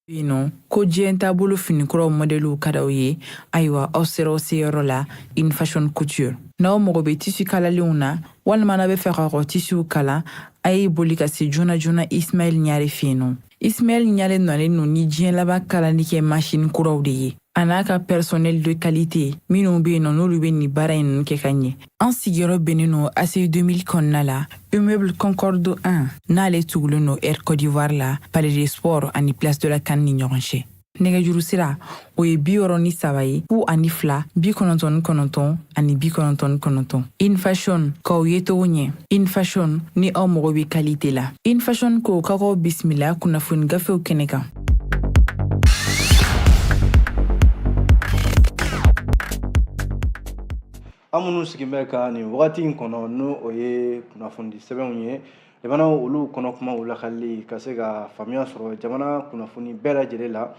Non, ko diɲɛ taabolo finikuraw modèle ka d'aw ye ayiwa aw sera aw seyɔrɔ la in fashion couture n'aw mago bɛ tissu kalalenw na walima n'a bɛ fɛ ka tissu kala a ye boli ka se joona joona Ismaël Ɲare fɛ yen nɔ. Ismaël Ɲare nɔlen no ni diɲɛ laban kalali kɛ machine kuraw de ye a n'a ka personnel de qualité minnu bɛ yen nɔ n'olu bɛ nin baara in kɛ ka ɲɛ. An sigiyɔrɔ bɛnnen no ACI 2000 kɔnɔna la immeuble Concorde 1 n'ale tugulen no Air Côte d'Ivoire la Palais des Sports ani Place de la CAN ni ɲɔgɔn cɛ. Nɛgɛjuru sira o ye 63 ye 02 99 ani 99. In fashion k'aw ye togo ɲɛ. In fashion ni aw mago bɛ qualité la. In fashion ko k'aw bisimila kunnafoni gafew kɛnɛ kan. Amunu sigimɛ ka nin wagati in kɔnɔ n'o o ye kunnafoni sɛbɛnw ye jamana olu kɔnɔ kuma u lakali ka se ka faamuya sɔrɔ jamana kunnafoni bɛɛ lajɛlen la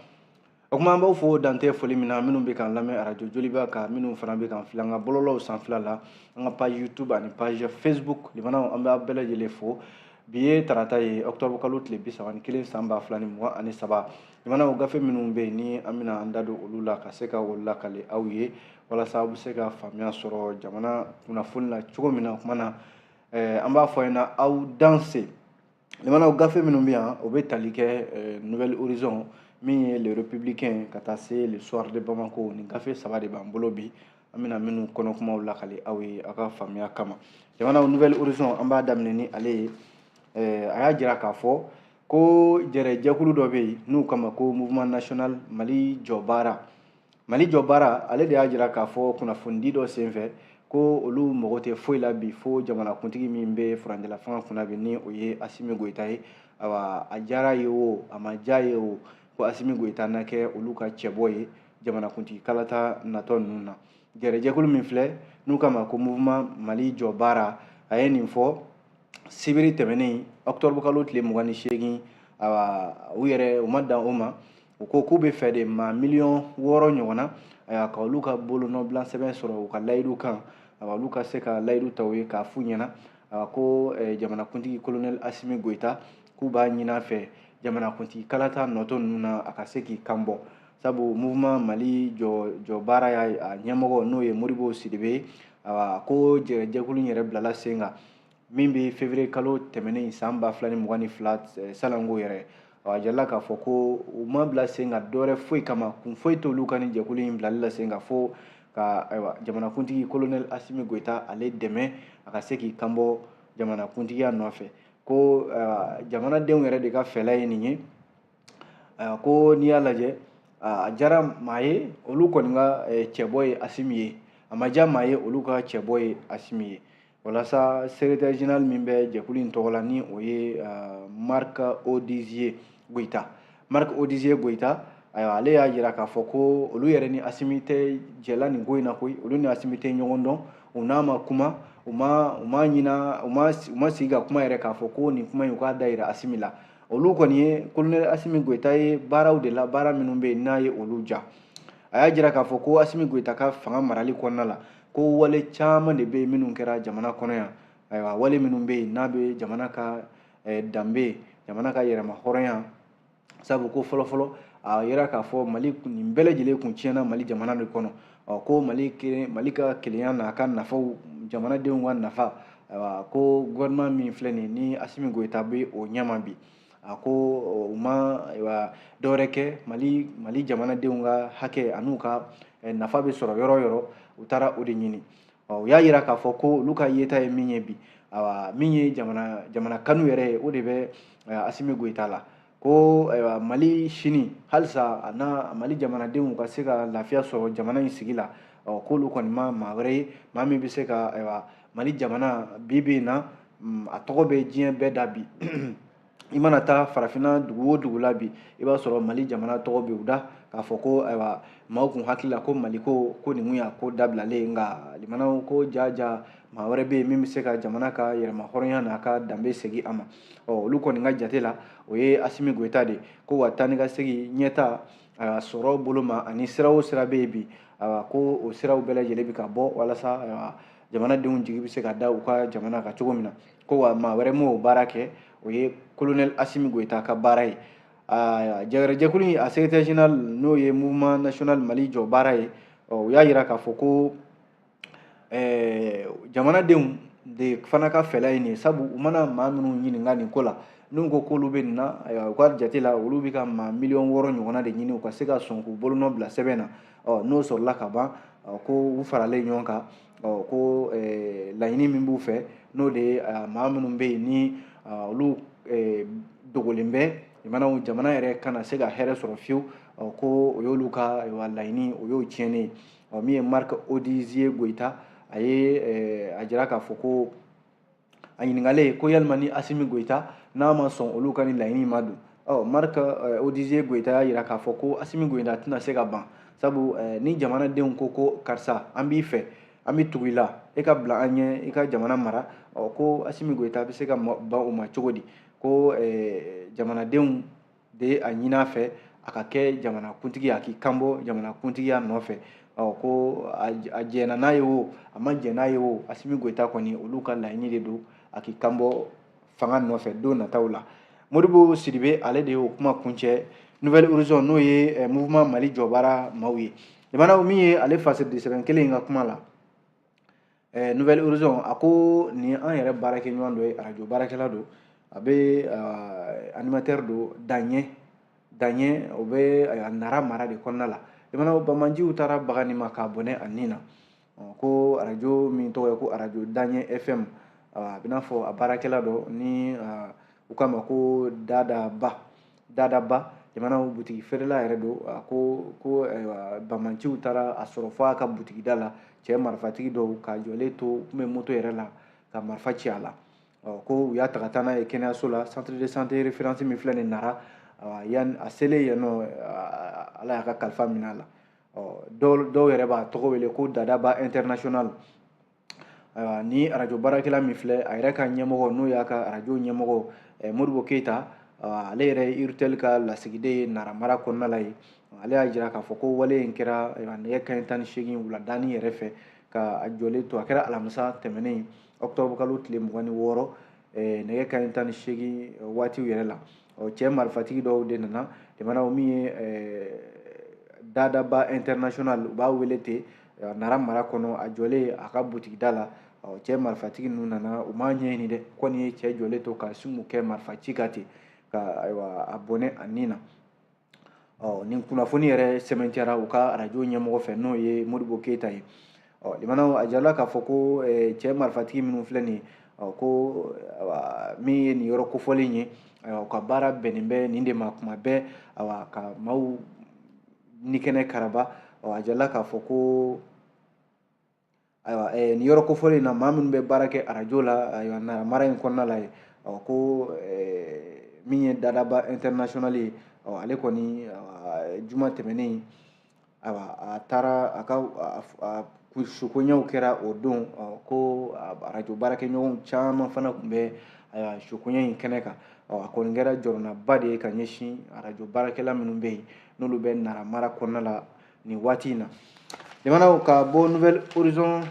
o kuma an b'aw fo dantɛ foli min na minnu bɛ k'an lamɛn arajo joliba ka minnu fana bɛ k'an filɛ an ka bɔlɔlɔw sanfɛla la an ka page YouTube ani page Facebook jamana an b'a bɛɛ lajɛlen fo bi ye tarata ye octobre kalo tile 31 san 2023 jamana o gafe minnu bɛ yen ni an bɛna an da don olu la ka se ka o lakali aw ye walasa aw bɛ se ka faamuya sɔrɔ jamana kunnafoni la cogo min na o kuma na an b'a fɔ ɲɛna aw danse jamana o gafe minnu bɛ yan o bɛ tali kɛ Nouvelle Horizon min ye le républicain ka taa se le soir de Bamako ni gafe saba de b'an bolo bi an bɛna minnu kɔnɔ kumaw lakali aw ye aw ka faamuya kama jamana o Nouvelle Horizon an b'a daminɛ ni ale ye a y'a jira k'a fɔ ko jɛkulu dɔ bɛ yen n'u kama ko mouvement national Mali jɔ baara ale de y'a jira k'a fɔ kunnafoni dɔ senfɛ ko olu mago tɛ foyi la bi fo jamanakuntigi min bɛ furanjɛla fanga kunna bi ni o ye Asimi Goyita ye awa a diyara ye o a ma diya ye o ko Asimi Goyita na kɛ olu ka cɛbɔ ye jamanakuntigi kalata natɔ ninnu na jɛkulu min filɛ n'u kama ko mouvement Mali jɔ baara a ye nin fɔ sibiri tɛmɛnen octobre kalo tile 28 u yɛrɛ u ma dan o ma u ko k'u bɛ fɛ de ma miliyɔn 6 ɲɔgɔnna ka olu ka bolonɔbila sɛbɛn sɔrɔ u ka layidu kan olu ka se ka layidu ta u ye k'a f'u ɲɛna ko jamanakuntigi colonel Asimi Goyita k'u b'a ɲini a fɛ jamanakuntigi kalata nɔtɔ ninnu na a ka se k'i kan bɔ sabu mouvement Mali jɔ baara y'a ɲɛmɔgɔ n'o ye Modibo Sidibe ko jɛkulu yɛrɛ bilala sen kan min bɛ février kalo tɛmɛnen san 2022 salanko yɛrɛ a jala k'a fɔ ko u ma bila sen kan dɔwɛrɛ foyi kama kun foyi t'olu ka nin jɛkulu in bilali la sen kan fo ka jamanakuntigi colonel Asimi Goyita ale dɛmɛ a ka se k'i kanbɔ jamanakuntigiya nɔfɛ ko jamanadenw yɛrɛ de ka fɛla ye nin ye ko n'i y'a lajɛ a diyara maa ye olu kɔni ka cɛbɔ ye Asimi ye a ma diya maa ye olu ka cɛbɔ ye Asimi ye walasa secrétaire général min bɛ jɛkulu in tɔgɔ la ni o ye Marc Odizier Goyita ale y'a jira k'a fɔ ko olu yɛrɛ ni Asimi tɛ jɛla nin ko in na koyi olu ni Asimi tɛ ɲɔgɔn dɔn u n'a ma kuma u ma sigi ka kuma yɛrɛ k'a fɔ ko nin kuma in u k'a da yira Asimi la olu kɔni ye colonel Asimi Goyita ye baaraw de la baara minnu bɛ yen n'a ye olu ja a y'a jira k'a fɔ ko Asimi Goyita ka fanga marali kɔnɔna la ko wale caman de bɛ yen minnu kɛra jamana kɔnɔ yan ayiwa wale minnu bɛ yen n'a bɛ jamana ka danbe jamana ka yɛrɛma hɔrɔnya sabu ko fɔlɔfɔlɔ a yira k'a fɔ Mali nin bɛɛ lajɛlen kun tiɲɛna Mali jamana de kɔnɔ ko Mali ka kelenya n'a ka nafaw jamanadenw ka nafa ko gouvernement min filɛ nin ni Asimi Goyita bɛ o ɲɛma bi ko u ma dɔwɛrɛ kɛ Mali jamanadenw ka hakɛ an'u ka nafa bɛ sɔrɔ yɔrɔ o yɔrɔ u taara o de ɲini u y'a jira k'a fɔ ko olu ka yeta ye min ye bi min ye jamana kanu yɛrɛ ye o de bɛ Asimi Goyita la ko Mali sini halisa a n'a Mali jamanadenw ka se ka lafiya sɔrɔ jamana in sigi la k'olu kɔni ma maa wɛrɛ ye maa min bɛ se ka Mali jamana bi in na a tɔgɔ bɛ diɲɛ bɛɛ da bi i mana taa farafinna dugu o dugu la bi i b'a sɔrɔ Mali jamana tɔgɔ bɛ u da k'a fɔ ko maaw kun hakili la ko Mali ko nin kun y'a ko dabilalen nka limanaw ko jaja maa wɛrɛ bɛ yen min bɛ se ka jamana ka yɛrɛma hɔrɔnya n'a ka danbe segin a ma olu kɔni ka jate la o ye Asimi Goyita de ko wa taa ni ka segin ɲɛta sɔrɔ bolo ma ani sira o sira bɛ yen bi ko o siraw bɛɛ lajɛlen bɛ ka bɔ walasa jamanadenw jigi bɛ se ka da u ka jamana kan cogo min na ko wa maa wɛrɛ m'o baara kɛ o ye colonel Asimi Goyita ka baara ye jɛgɛrɛjɛkulu a secrétaire général n'o ye mouvement national Mali jɔ baara ye u y'a yira k'a fɔ ko jamanadenw de fana ka fɛla ye nin ye sabu u mana maa minnu ɲininka nin ko la n'u ko k'olu bɛ nin na u ka jate la olu bɛ ka maa 6 ɲɔgɔnna de ɲini u ka se ka sɔn k'u bolonɔ bila sɛbɛn na n'o sɔrɔla ka ban ko u faralen ɲɔgɔn kan ko laɲini min b'u fɛ n'o de ye maa minnu bɛ yen ni olu dogolen bɛ jamana yɛrɛ kana se ka hɛrɛ sɔrɔ fiyewu ko o y'olu ka laɲini o y'o tiɲɛnen ye min ye Marc Odizier Goïta a ye a jira k'a fɔ ko a ɲininkalen ko yalima ni Assimi Goïta n'a ma sɔn olu ka ni laɲini ma don Marc Odizier Goïta y'a jira k'a fɔ ko Assimi Goïta tɛna se ka ban sabu ni jamanadenw ko karisa an b'i fɛ an bɛ tugu i la e ka bila an ɲɛ i ka jamana mara ko Assimi Goïta bɛ se ka ban o ma cogo di ko jamanadenw de a ɲini a fɛ a ka kɛ jamanakuntigi a k'i kanbɔ jamanakuntigiya nɔfɛ ko a jɛna n'a ye o a ma jɛn n'a ye o Assimi Goïta kɔni olu ka laɲini de don a k'i kanbɔ fanga nɔfɛ don nataw la Modibo Sidibe ale de y'o kuma kuncɛ Nouvelle Horizon n'o ye mouvement Mali jɔbaara maaw ye jamana min ye ale fasɛde sɛbɛn kelen in ka kuma la Nouvelle Horizon a ko nin an yɛrɛ baarakɛ ɲɔgɔn dɔ ye radio baarakɛla don a bɛ animateur don Daɲɛ o bɛ Nara mara de kɔnɔna la jamana Bamanjiw taara bagan ma k'a bɔnɛ a nin na ko radio min tɔgɔ ye ko radio Daɲɛ FM a bɛ n'a fɔ a baarakɛla dɔ ni u k'a ma ko Dadaba jamana butigi feerela yɛrɛ don ko Bamanjiw taara a sɔrɔ fɔ a ka butigi da la cɛ marifatigi dɔw ka jɔlen to kun bɛ moto yɛrɛ la ka marifa ci a la ko u y'a ta ka taa n'a ye kɛnɛyaso la centre de santé référence min filɛ nin Nara yan a selen yen nɔ ala y'a ka kalifa minɛ a la dɔw yɛrɛ b'a tɔgɔ wele ko Dadaba international ni radio baarakɛla min filɛ a yɛrɛ ka ɲɛmɔgɔ n'o y'a ka radio ɲɛmɔgɔ Modibo Keyita ale yɛrɛ ye Urtel ka lasigiden ye Nara mara kɔnɔna la ye ale y'a jira k'a fɔ ko wale in kɛra nɛgɛ kanɲɛ 18 wuladani yɛrɛ fɛ ka a jɔlen to a kɛra alamisa tɛmɛnen octobre kalo tile 26 nɛgɛ kanɲɛ 18 waatiw yɛrɛ la cɛ marifatigi dɔw de nana jamana min ye Dadaba international u b'a wele ten Nara mara kɔnɔ a jɔlen a ka butigida la cɛ marifatigi ninnu nana u m'a ɲɛɲini dɛ kɔni ye cɛ jɔlen to ka sun kɛ marifa ci ka ten ka a bɔnɛ a nin na nin kunnafoni yɛrɛ sɛbɛntiyara u ka radio ɲɛmɔgɔ fɛ n'o ye Modibo Keyita ye limanaw a jarala k'a fɔ ko cɛ marifatigi minnu filɛ nin ye ko min ye nin yɔrɔ kofɔlen ye u ka baara bɛnnen bɛ nin de ma kuma bɛɛ ka maaw ni kɛnɛ karaba a jarala k'a fɔ ko nin yɔrɔ kofɔlen na maa minnu bɛ baara kɛ radio la Nara mara in kɔnɔna la ye ko min ye Dadaba international ye ale kɔni juma tɛmɛnen a taara a ka sukoɲɛw kɛra o don ko radio baarakɛɲɔgɔn caman fana tun bɛ sukoɲɛ in kɛnɛ kan a kɔni kɛra jɔrɔnaba de ye ka ɲɛsin radio baarakɛla minnu bɛ yen n'olu bɛ Nara mara kɔnɔna la nin waati in na jamanaw ka bɔ Nouvelle Horizon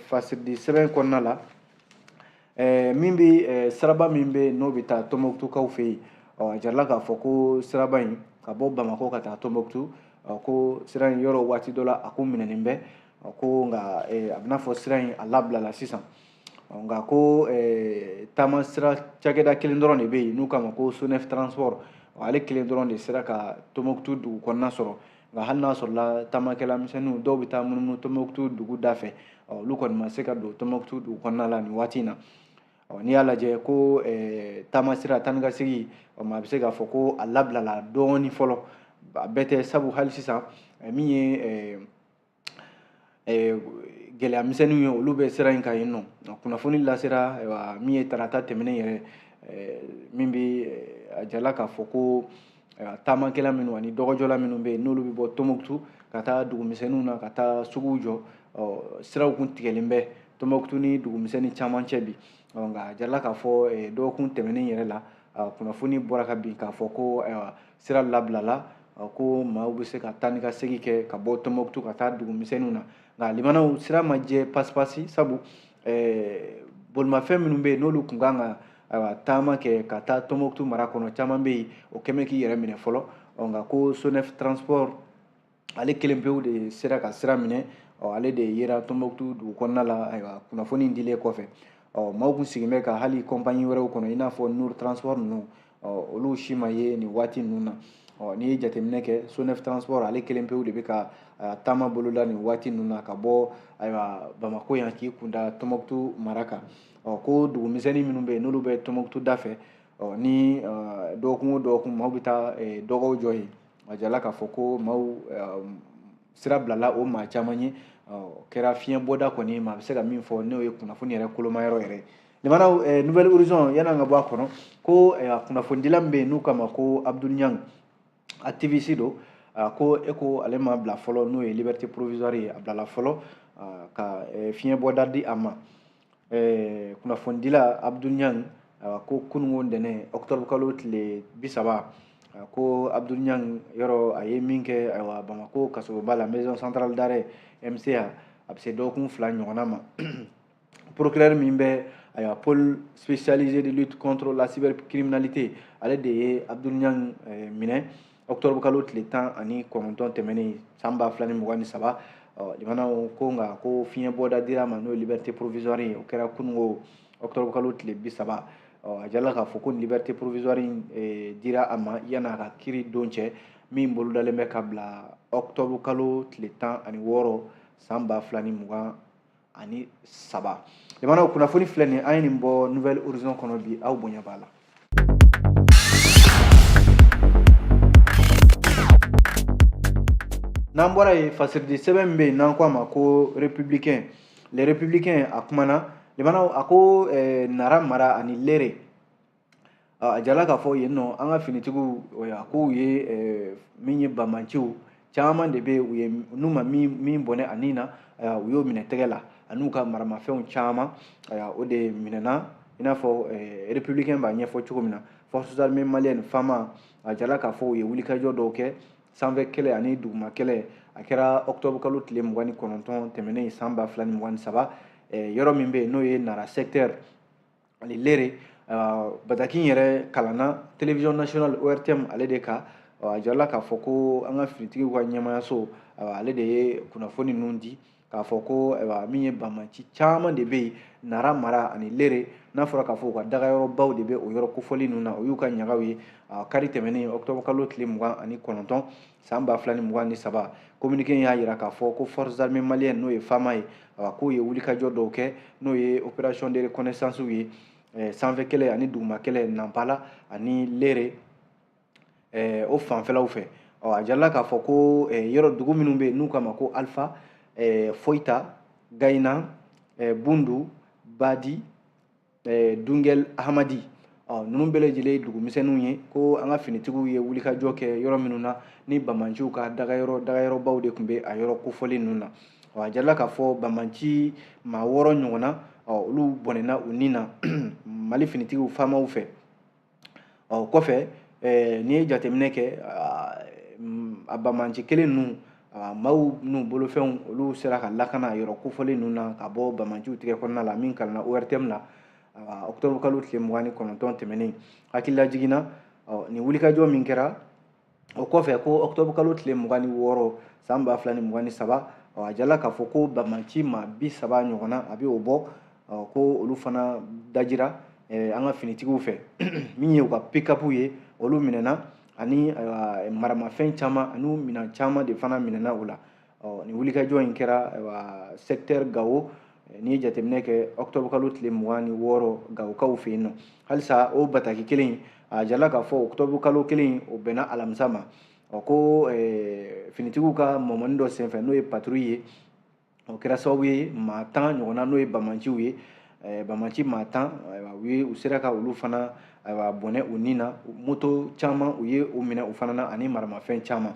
fasidi sɛbɛn kɔnɔna la min bɛ siraba min bɛ n'o bɛ taa Tɔnbukutukaw fɛ yen a jarala k'a fɔ ko siraba in ka bɔ Bamakɔ ka taa Tɔnbukutu ko sira in yɔrɔ waati dɔ la a ko minɛnen bɛ ko nka a bɛna fɔ sira in a labilala sisan nka ko taama sira cakɛda kelen dɔrɔn de bɛ yen n'u k'a ma ko Sonef transport ale kelen dɔrɔn de sera ka Tɔnbukutu dugu kɔnɔna sɔrɔ nka hali n'a sɔrɔla taamakɛla misɛnninw dɔw bɛ taa munumunu Tɔnbukutu dugu da fɛ olu kɔni ma se ka don Tɔnbukutu dugu kɔnɔna la nin waati in na n'i y'a lajɛ ko taama sira taa ni ka segin a bɛ se k'a fɔ ko a labilala dɔɔnin fɔlɔ a bɛɛ tɛ sabu hali sisan min ye gɛlɛya misɛnninw ye olu bɛ sira in kan yen nɔ kunnafoni lasera min ye tarata tɛmɛnen yɛrɛ min bɛ a jarala k'a fɔ ko taamakɛla minnu ani dɔgɔjɔla minnu bɛ yen n'olu bɛ bɔ Tɔnbukutu ka taa dugumisɛnninw na ka taa suguw jɔ siraw kun tigɛlen bɛ Tɔnbukutu ni dugumisɛnnin caman cɛ bi nka a jarala k'a fɔ dɔgɔkun tɛmɛnen yɛrɛ la kunnafoni bɔra ka bin k'a fɔ ko sira labilala ko maaw bɛ se ka taa ni ka segin kɛ ka bɔ Tɔnbukutu ka taa dugumisɛnninw na nka limanaw sira ma jɛ pasipasi sabu bolimafɛn minnu bɛ yen n'olu kun kan ka ayiwa taama kɛ ka taa Tombouctou mara kɔnɔ caman bɛ yen o kɛmɛ k'i yɛrɛ minɛ fɔlɔ nka ko Sonef Transport ale kelen pewu de sera ka sira minɛ ale de yera Tombouctou dugu kɔnɔna la ayiwa kunnafoni dilen kɔfɛ maaw kun sigin bɛ ka hali compagnie wɛrɛw kɔnɔ i n'a fɔ Nour Transport ninnu olu si ma ye nin waati ninnu na n'i ye jateminɛ kɛ Sonef Transport ale kelen pewu de bɛ ka taama boloda nin waati ninnu na ka bɔ ayiwa Bamako yan k'i kunda Tombouctou mara kan ko dugumisɛnnin minnu bɛ yen n'olu bɛ Tombouctou da fɛ ni dɔgɔkun o dɔgɔkun maaw bɛ taa dɔgɔw jɔ yen a jala k'a fɔ ko maaw sira bilala o maa caman ye kɛra fiɲɛ bɔda kɔni maa bɛ se ka min fɔ n'o ye kunnafoni yɛrɛ kolomayɔrɔ yɛrɛ limanaw Nouvelle Horizon yan'an ka bɔ a kɔnɔ ko kunnafonidila min bɛ yen n'u kama ko Abdul Niang activiste don ko ECHO ale ma bila fɔlɔ n'o ye liberté provisoire ye a bilala fɔlɔ ka fiɲɛ bɔda di a ma kunnafonidila Abdul Niang ko kunungo ntɛnɛn octobre kalo tile 30 ko Abdul Niang yɔrɔ a ye min kɛ ayiwa Bamako kasoba la maison centrale d'arrêt MCA a bɛ se dɔgɔkun 2 ɲɔgɔnna ma procureur min bɛ ayiwa pôle spécialisé de lutte contre la cybercriminalité ale de ye Abdul Niang minɛ octobre kalo tile 19 tɛmɛnen san 2023 limanaw ko nka ko fiɲɛ bɔda dira ma n'o ye liberté provisoire ye o kɛra kunungo octobre kalo tile 30 a jala k'a fɔ ko liberté provisoire dira a ma yan'a ka kiiri don cɛ min bolodalen bɛ ka bila octobre kalo tile 16 san 2023 limanaw kunnafoni filɛ nin an ye nin bɔ Nouvelle Horizon kɔnɔ bi aw bonya b'a la. n'an bɔra yen fasiridi sɛbɛn min bɛ yen n'an ko a ma ko républicain les républicains a kumana limanaw a ko nara mara ani lere a jala k'a fɔ yen nɔ an ka finitigiw a ko u ye min ye bamanciw caman de bɛ u ye n'u ma min bɔnɛ a nin na u y'o minɛ tɛgɛ la an'u ka maramafɛnw caman o de minɛna i n'a fɔ républicain b'a ɲɛfɔ cogo min na forces armées maliennes fama a jala k'a fɔ u ye wulikajɔ dɔw kɛ sanfɛ kɛlɛ ani duguma kɛlɛ a kɛra octobre kalo tile 29 tɛmɛnen san 2023 yɔrɔ min bɛ yen n'o ye nara secteur ani lere Batakin yɛrɛ kalanna télévision nationale ORTM ale de ka a jala k'a fɔ ko an ka finitigiw ka ɲɛmayaso ale de ye kunnafoni ninnu di k'a fɔ ko min ye bamanci caman de bɛ yen nara mara ani lere n'a fɔra k'a fɔ u ka dagayɔrɔbaw de bɛ o yɔrɔ kofɔli ninnu na o y'u ka ɲagaw ye kari tɛmɛnen octobre kalo tile 29 san 2023 communiqué y'a jira k'a fɔ ko forces armées maliennes n'o ye fama ye k'u ye wulikajɔ dɔw kɛ n'o ye opération de reconnaissance ye sanfɛ kɛlɛ ani duguma kɛlɛ Nampala ani lere o fanfɛlaw fɛ a jala k'a fɔ ko yɔrɔ dugu minnu bɛ yen n'u k'a ma ko Alpha Foyita Gayna Bundu Badi Dungel Ahamadi ninnu bɛɛ lajɛlen ye dugumisɛnninw ye ko an ka finitigiw ye wulikajɔ kɛ yɔrɔ minnu na ni bamanciw ka dagayɔrɔbaw de tun bɛ a yɔrɔ kofɔli ninnu na a jala k'a fɔ bamanci maa 6 ɲɔgɔnna olu bɔnɛna u nin na Mali finitigiw faamaw fɛ kɔfɛ n'i ye jateminɛ kɛ a bamanci kelen ninnu maaw n'u bolofɛnw olu sera ka lakana yɔrɔ kofɔli ninnu na ka bɔ bamanciw tigɛ kɔnɔna la min kalanna ORTM la octobre kalo tile 29 tɛmɛnen hakilila jiginna nin wulikajɔ min kɛra o kɔfɛ ko octobre kalo tile 26 san 2023 a jala k'a fɔ ko bamanci maa 30 ɲɔgɔnna a bɛ o bɔ ko olu fana dajira an ka finitigiw fɛ min ye u ka pick-up ye olu minɛna ani maramafɛn caman ani minɛn caman de fana minɛna o la nin wulikajɔ in kɛra secteur Gao n'i ye jateminɛ kɛ octobre kalo tile 26 Gawokaw fɛ yen nɔ halisa o bataki kelen a jala k'a fɔ octobre kalo kelen o bɛnna alamisa ma ko finitigiw ka mɔmɔni dɔ senfɛ n'o ye patrouille ye o kɛra sababu ye maa 10 ɲɔgɔnna n'o ye bamanciw ye bamanci maa 10 u sera ka olu fana bɔnɛ u nin na moto caman u ye u minɛ u fana na ani maramafɛn caman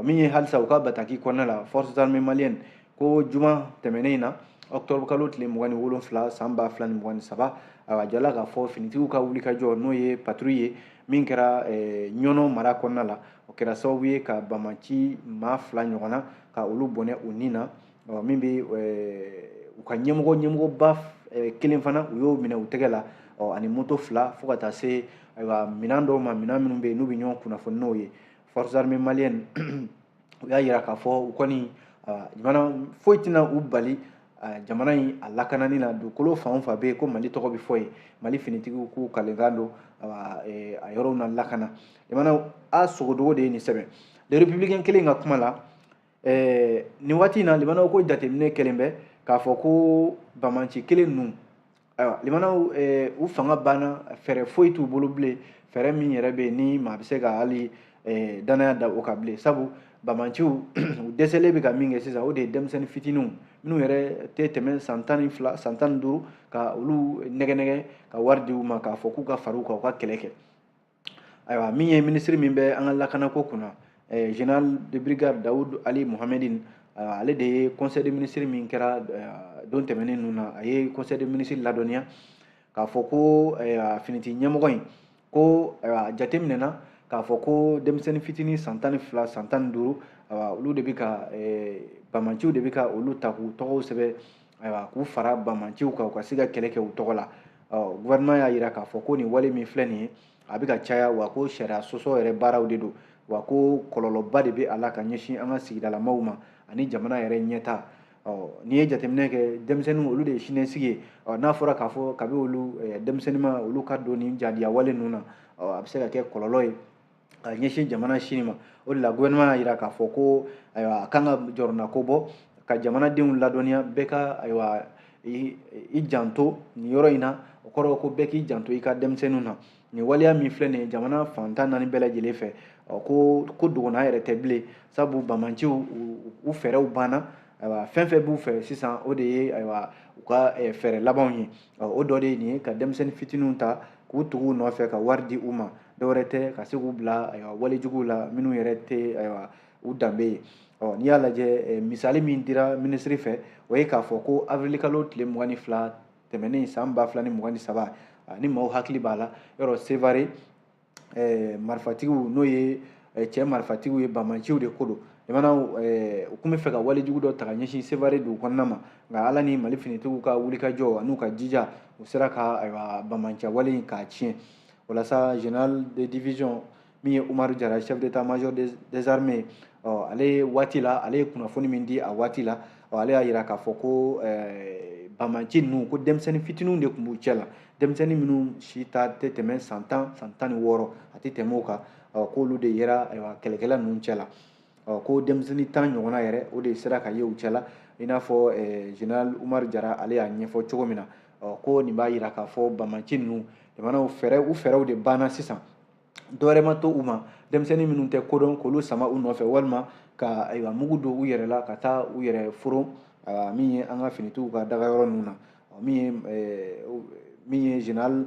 min ye halisa u ka bataki kɔnɔna la forces armées maliennes ko juma tɛmɛnen na octobre kalo tile 27 san 2023 a jala k'a fɔ finitigiw ka wulikajɔ n'o ye patrouille ye min kɛra ɲɔnɔ mara kɔnɔna la o kɛra sababu ye ka bamanci maa 2 ɲɔgɔnna ka olu bɔnɛ u nin na min bɛ u ka ɲɛmɔgɔba kelen fana u y'o minɛ u tɛgɛ la ani moto fila fo ka taa se ayiwa minɛn dɔw ma minɛn minnu bɛ yen n'u bɛ ɲɔgɔn kunnafoni n'o ye forces armées maliennes u y'a yira k'a fɔ u kɔni jamana foyi tɛna u bali jamana in a lakanani na dugukolo fan o fan bɛ yen ko mali tɔgɔ bɛ fɔ yen mali finitigiw k'u kalekan don a yɔrɔw na lakana jamana a sogodogo de ye nin sɛbɛn le républicain kelen ka kuma la nin waati in na limanaw ko jateminɛ kɛlen bɛ k'a fɔ ko bamanci kelen ninnu ayiwa limanaw u fanga banna fɛɛrɛ foyi t'u bolo bilen fɛɛrɛ min yɛrɛ bɛ yen ni maa bɛ se ka hali danaya da o kan bilen sabu bamanciw u dɛsɛlen bɛ ka min kɛ sisan o de ye denmisɛnnin fitininw minnu yɛrɛ tɛ tɛmɛ san 12 san 15 ka olu nɛgɛ ka wari di u ma k'a fɔ k'u ka fara u kan u ka kɛlɛ kɛ ayiwa min ye minisiri min bɛ an ka lakanako kunna général de brigade Daoud Ali Mohamedine ale de ye conseil de ministre min kɛra don tɛmɛnen ninnu na a ye conseil de ministre ladɔnniya k'a fɔ ko finiti ɲɛmɔgɔ in ko jateminɛna k'a fɔ ko denmisɛnnin fitinin san 12 san 15 olu de bɛ ka bamanciw de bɛ ka olu ta k'u tɔgɔw sɛbɛn k'u fara bamanciw kan u ka se ka kɛlɛ kɛ u tɔgɔ la gouvernement y'a jira k'a fɔ ko nin wale min filɛ nin ye a bɛ ka caya wa ko sariya sɔsɔ yɛrɛ baaraw de don wa ko kɔlɔlɔba de bɛ a la ka ɲɛsin an ka sigidalamaw ma ani jamana yɛrɛ ɲɛta n'i ye jateminɛ kɛ denmisɛnninw olu de ye siniɲɛsigi ye n'a fɔra k'a fɔ kabi olu denmisɛnnin ma olu ka don nin jadiya wale ninnu na a bɛ se ka kɛ kɔlɔlɔ ye ka ɲɛsin jamana sini ma o de la gouvernement y'a jira k'a fɔ ko ayiwa a kan ka jɔrɔna ko bɔ ka jamanadenw ladɔnniya bɛɛ ka ayiwa i janto nin yɔrɔ in na o kɔrɔ ko bɛɛ k'i janto i ka denmisɛnninw na nin waleya min filɛ nin ye jamana fantan naani bɛɛ lajɛlen fɛ ko dogona yɛrɛ tɛ bilen sabu bamanciw u fɛɛrɛw banna ayiwa fɛn fɛn b'u fɛ sisan o de ye ayiwa u ka fɛɛrɛ labanw ye o dɔ de ye nin ye ka denmisɛnnin fitininw ta k'u tugu u nɔfɛ ka wari di u ma dɔwɛrɛ tɛ ka se k'u bila ayiwa walejuguw la minnu yɛrɛ tɛ ayiwa u danbe ye n'i y'a lajɛ misali min dira minisiri fɛ o ye k'a fɔ ko avril kalo tile 22 tɛmɛnen san 2023 ni maaw hakili b'a la yɔrɔ Sevare marifatigiw n'o ye cɛ marifatigiw ye bamanciw de ko don jamanaw u tun bɛ fɛ ka walejugu dɔ ta ka ɲɛsin Sevare dugu kɔnɔna ma nka ala ni mali finitigiw ka wulikajɔ an'u ka jija u sera ka ayiwa bamanciya wale in k'a tiɲɛ walasa général de division min ye Umaru Jara chef d'état-major des armées ale waati la ale ye kunnafoni min di a waati la ale y'a jira k'a fɔ ko bamanci ninnu ko denmisɛnnin fitininw de tun b'u cɛ la denmisɛnnin minnu si ta tɛ tɛmɛ san 10 san 16 a tɛ tɛmɛ o kan k'olu de yera kɛlɛkɛla ninnu cɛ la ko denmisɛnnin 10 ɲɔgɔnna yɛrɛ o de sera ka ye u cɛ la i n'a fɔ général Umaru Jara ale y'a ɲɛfɔ cogo min na ko nin b'a jira k'a fɔ bamanci ninnu jamanaw u fɛɛrɛw de banna sisan dɔwɛrɛ ma to u ma denmisɛnnin minnu tɛ kodɔn k'olu sama u nɔfɛ walima ka ayiwa mugu don u yɛrɛ la ka taa u yɛrɛ foron min ye an ka finitigiw ka dagayɔrɔ ninnu na min ye général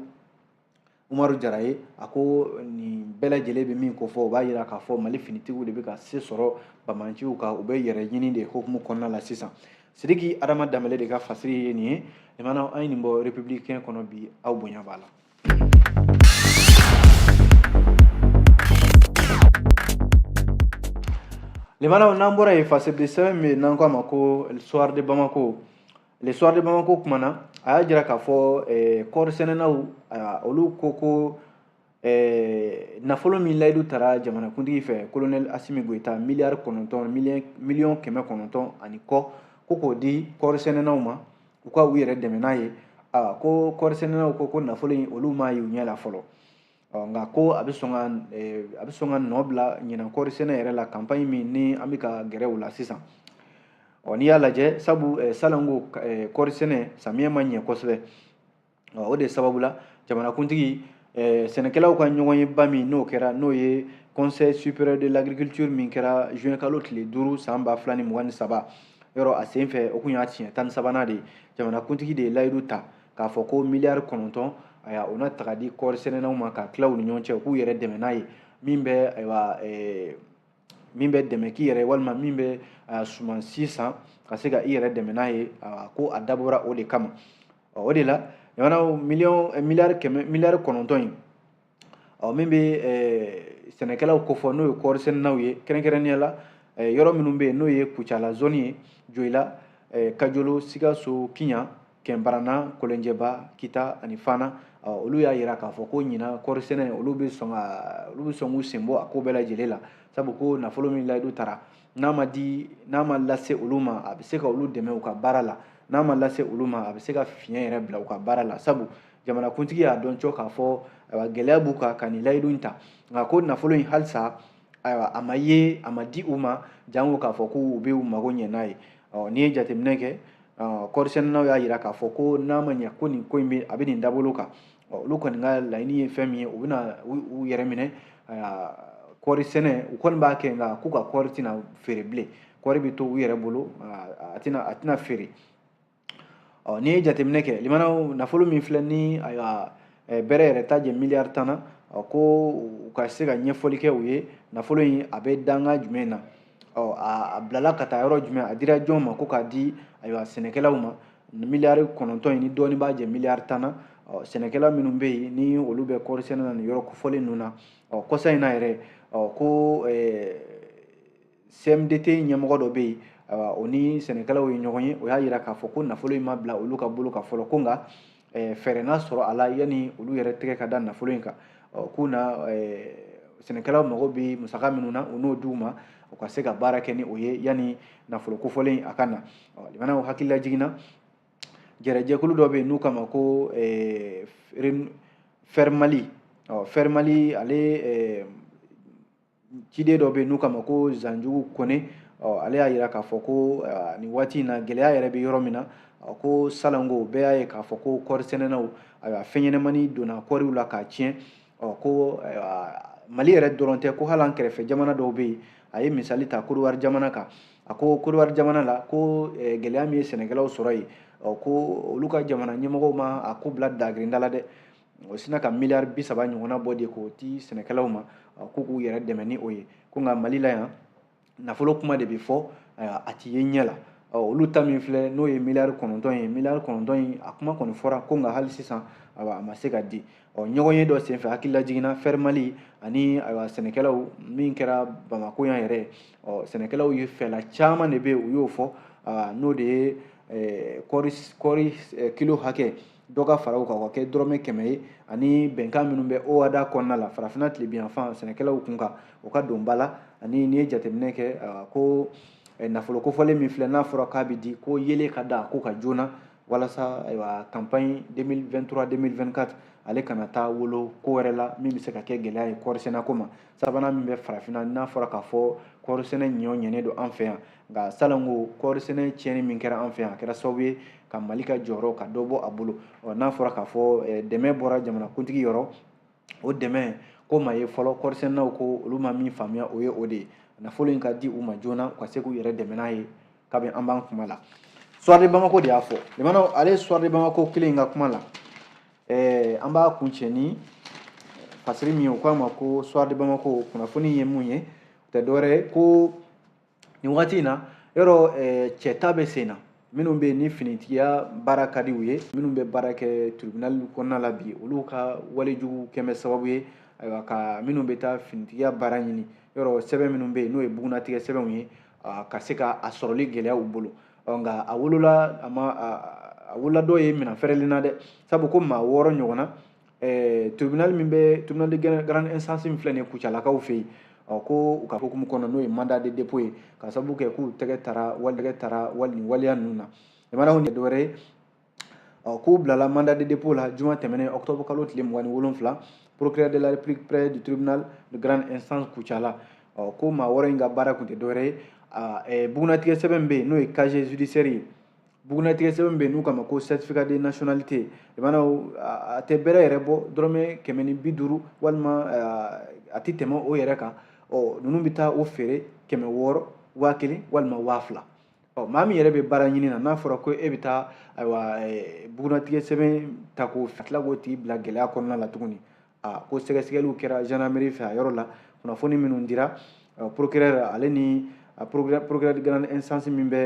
Umaru Jara ye a ko nin bɛɛ lajɛlen bɛ min ko fɔ o b'a jira k'a fɔ mali finitigiw de bɛ ka se sɔrɔ bamanciw kan u bɛ yɛrɛ ɲini de hokumu kɔnɔna la sisan Sidiki Adama Danbɛlɛ de ka fasiri ye nin ye limanaw an ye nin bɔ républicain kɔnɔ bi aw bonya b'a la. limanaw n'an bɔra yen fasebile sɛbɛn min n'an ko a ma ko soir de Bamako le soir de Bamako kumana a y'a jira k'a fɔ kɔɔri sɛnɛnaw olu ko nafolo min layidu taara jamanakuntigi fɛ colonel Asimi Goita miliyari 9 miliyɔn 900 ani kɔ ko k'o di kɔɔri sɛnɛnaw ma u ka u yɛrɛ dɛmɛ n'a ye ko kɔɔri sɛnɛnaw ko nafolo in olu m'a ye u ɲɛ la fɔlɔ nka ko a bɛ sɔn ka nɔ bila ɲinan kɔɔri sɛnɛ yɛrɛ la campagne min ni an bɛ ka gɛrɛ o la sisan n'i y'a lajɛ sabu salanko kɔɔri sɛnɛ samiyɛ ma ɲɛ kosɛbɛ o de sababu la jamanakuntigi sɛnɛkɛlaw ka ɲɔgɔnyeba min n'o ye conseil supérieur de l'agriculture min kɛra juin kalo tile 5 san 2023 yɔrɔ a sen fɛ o kun y'a tiɲɛ 13nan de ye jamanakuntigi de ye layidu ta k'a fɔ ko miliyari 9 o na taga di kɔɔri sɛnɛnaw ma ka tila u ni ɲɔgɔn cɛ u k'u yɛrɛ dɛmɛ n'a ye min bɛ dɛmɛ k'i yɛrɛ walima min bɛ sumansi san ka se ka i yɛrɛ dɛmɛ n'a ye ko a dabɔra o de kama o de la jamanaw miliyari 9 in min bɛ sɛnɛkɛlaw kofɔ n'o ye kɔɔri sɛnɛnaw ye kɛrɛnkɛrɛnnenya la yɔrɔ minnu bɛ yen n'o ye Kucala zone ye Joyila Kajolo Sikaso Kiɲa Kɛnbarana Kɔlɛnjɛba Kita ani Fana olu y'a yira k'a fɔ ko ɲina kɔɔri sɛnɛ olu bɛ sɔn k'u sen bɔ a ko bɛɛ lajɛlen la sabu ko nafolo min layidu taara n'a ma lase olu ma a bɛ se ka olu dɛmɛ u ka baara la n'a ma lase olu ma a bɛ se ka fiɲɛ yɛrɛ bila u ka baara la sabu jamanakuntigi y'a dɔn cɔ k'a fɔ ayiwa gɛlɛya b'u kan ka nin layidu in ta nka ko nafolo in halisa ayiwa a ma di u ma janko k'a fɔ k'u bɛ u mago ɲɛ n'a ye n'i ye jateminɛ kɛ kɔɔri sɛnɛnaw y'a yira k'a fɔ ko n'a ma ɲɛ ko nin ko in a bɛ nin dabolo kan olu kɔni ka laɲini ye fɛn min ye u bɛna u yɛrɛ minɛ kɔɔri sɛnɛ u kɔni b'a kɛ nka k'u ka kɔɔri tɛna feere bilen kɔɔri bɛ to u yɛrɛ bolo a tɛna feere n'i ye jateminɛ kɛ limanaw nafolo min filɛ ni ayiwa bɛrɛ yɛrɛ ta jɛ miliyari 10 na ko u ka se ka ɲɛfɔli kɛ u ye nafolo in a bɛ danga jumɛn na a bilala ka taa yɔrɔ jumɛn a dira jɔn ma ko k'a di ayiwa sɛnɛkɛlaw ma miliyari 9 in ni dɔɔni b'a jɛ miliyari 10 na sɛnɛkɛla minnu bɛ yen ni olu bɛ kɔɔri sɛnɛ na nin yɔrɔ kofɔlen ninnu na kɔsa in na yɛrɛ ko CMDT ɲɛmɔgɔ dɔ bɛ yen o ni sɛnɛkɛlaw ye ɲɔgɔn ye o y'a yira k'a fɔ ko nafolo in ma bila olu ka bolo kan fɔlɔ ko nka fɛɛrɛ n'a sɔrɔ a la yanni olu yɛrɛ tɛgɛ ka da nafolo in kan k'u na sɛnɛkɛlaw mago bɛ musaka minnu na u n'o d'u ma u ka se ka baara kɛ ni o ye yanni nafolo kofɔlen a ka na limanaw hakili lajiginna jɛrɛjɛkulu dɔ bɛ yen n'u kama ko Fermali Fermali ale ciden dɔ bɛ yen n'u kama ko Zanjugu Kone ale y'a yira k'a fɔ ko nin waati in na gɛlɛya yɛrɛ bɛ yɔrɔ min na ko salanko bɛɛ y'a ye k'a fɔ ko kɔɔri sɛnɛnaw fɛn ɲɛnɛmani donna kɔɔriw la k'a tiɲɛ ko Mali yɛrɛ dɔrɔn tɛ ko hali an kɛrɛfɛ jamana dɔw bɛ yen a ye misali ta Côte d'Ivoire jamana kan a ko Côte d'Ivoire jamana la ko gɛlɛya min ye sɛnɛkɛlaw sɔrɔ yen ko olu ka jamana ɲɛmɔgɔw ma a ko bila dagirinda la dɛ o sina ka miliyari 30 ɲɔgɔnna bɔ de k'o di sɛnɛkɛlaw ma ko k'u yɛrɛ dɛmɛ ni o ye ko nka Mali la yan nafolo kuma de bɛ fɔ a ti ye ɲɛ la olu ta min filɛ n'o ye miliyari 9 ye miliyari 9 in a kuma kɔni fɔra ko nka hali sisan a ma se ka di ɲɔgɔnye dɔ senfɛ hakili lajiginna Fermali ani sɛnɛkɛlaw min kɛra Bamako yan yɛrɛ sɛnɛkɛlaw ye fɛla caman de bɛ yen u y'o fɔ n'o de ye kɔɔri kilo hakɛ dɔ ka fara u kan o ka kɛ dɔrɔmɛ 100 ye ani bɛnkan minnu bɛ OHADA kɔnɔna la farafinna tilebiyanfan sɛnɛkɛlaw kun kan o ka don ba la ani n'i ye jateminɛ kɛ ko nafolo kofɔlen min filɛ n'a fɔra k'a bɛ di ko yelen ka da ko ka joona walasa campagne 2023-2024 ale kana taa wolo ko wɛrɛ la min bɛ se ka kɛ gɛlɛya ye kɔɔri sɛnɛko ma sabanan min bɛ farafinna n'a fɔra k'a fɔ kɔɔri sɛnɛ ɲɛnen don an fɛ yan nka salanko kɔɔri sɛnɛ tiɲɛni min kɛra an fɛ yan a kɛra sababu ye ka Mali ka jɔyɔrɔ ka dɔ bɔ a bolo n'a fɔra k'a fɔ dɛmɛ bɔra jamanakuntigi yɔrɔ o dɛmɛ ko maa ye fɔlɔ kɔɔri sɛnɛnaw ko olu ma min faamuya o ye o de ye nafolo in ka di u ma joona u ka se k'u yɛrɛ dɛmɛ n'a ye kabini an b'an kuma la Soir de Bamako de y'a fɔ limanaw ale Soir de Bamako kelen in ka kuma la an b'a kuncɛ ni fasiri min ye o k'a ma ko Soir de Bamako kunnafoni ye mun ye o tɛ dɔwɛrɛ ye ko nin waati in na yɔrɔ cɛ ta bɛ sen na minnu bɛ ni finitigiya baara ka di u ye minnu bɛ baara kɛ tribunal kɔnɔna la bi olu ka walejugu kɛmɛ sababu ye ayiwa ka minnu bɛ taa finitigiya baara ɲini yɔrɔ sɛbɛn minnu bɛ yen n'o ye bugunatigɛ sɛbɛnw ye ka se ka a sɔrɔli gɛlɛya u bolo nka a wolola dɔw ye minɛn fɛrɛlen na dɛ sabu ko maa 6 ɲɔgɔnna tribunal de grande instance min filɛ nin ye Kucalakaw fɛ yen ko u ka hukumu kɔnɔ n'o ye mandat de dépôt ye ka sababu kɛ k'u tɛgɛ tara nin waleya ninnu na limanaw ni dɔwɛrɛ ye k'u bilala mandat de dépôt la juma tɛmɛnen octobre kalo tile 27 procureur de la république près du tribunal de grande instance Kucala ko maa 6 in ka baara tun tɛ dɔwɛrɛ ye bugunatigɛ sɛbɛn bɛ yen n'o ye casier judiciaire ye bugunatigɛ sɛbɛn bɛ yen n'u kama ko certificat de nationalité limanaw a tɛ bɛrɛ yɛrɛ bɔ dɔrɔmɛ 150 walima a tɛ tɛmɛ o yɛrɛ kan ninnu bɛ taa o feere 600 1000 walima 2000 maa min yɛrɛ bɛ baara ɲini na n'a fɔra ko e bɛ taa bugunatigɛ sɛbɛn ta k'o tila k'o tigi bila gɛlɛya kɔnɔna la tuguni ko sɛgɛsɛgɛliw kɛra gendarmerie fɛ a yɔrɔ la kunnafoni minnu dira procureur ale ni procureur de grande instance min bɛ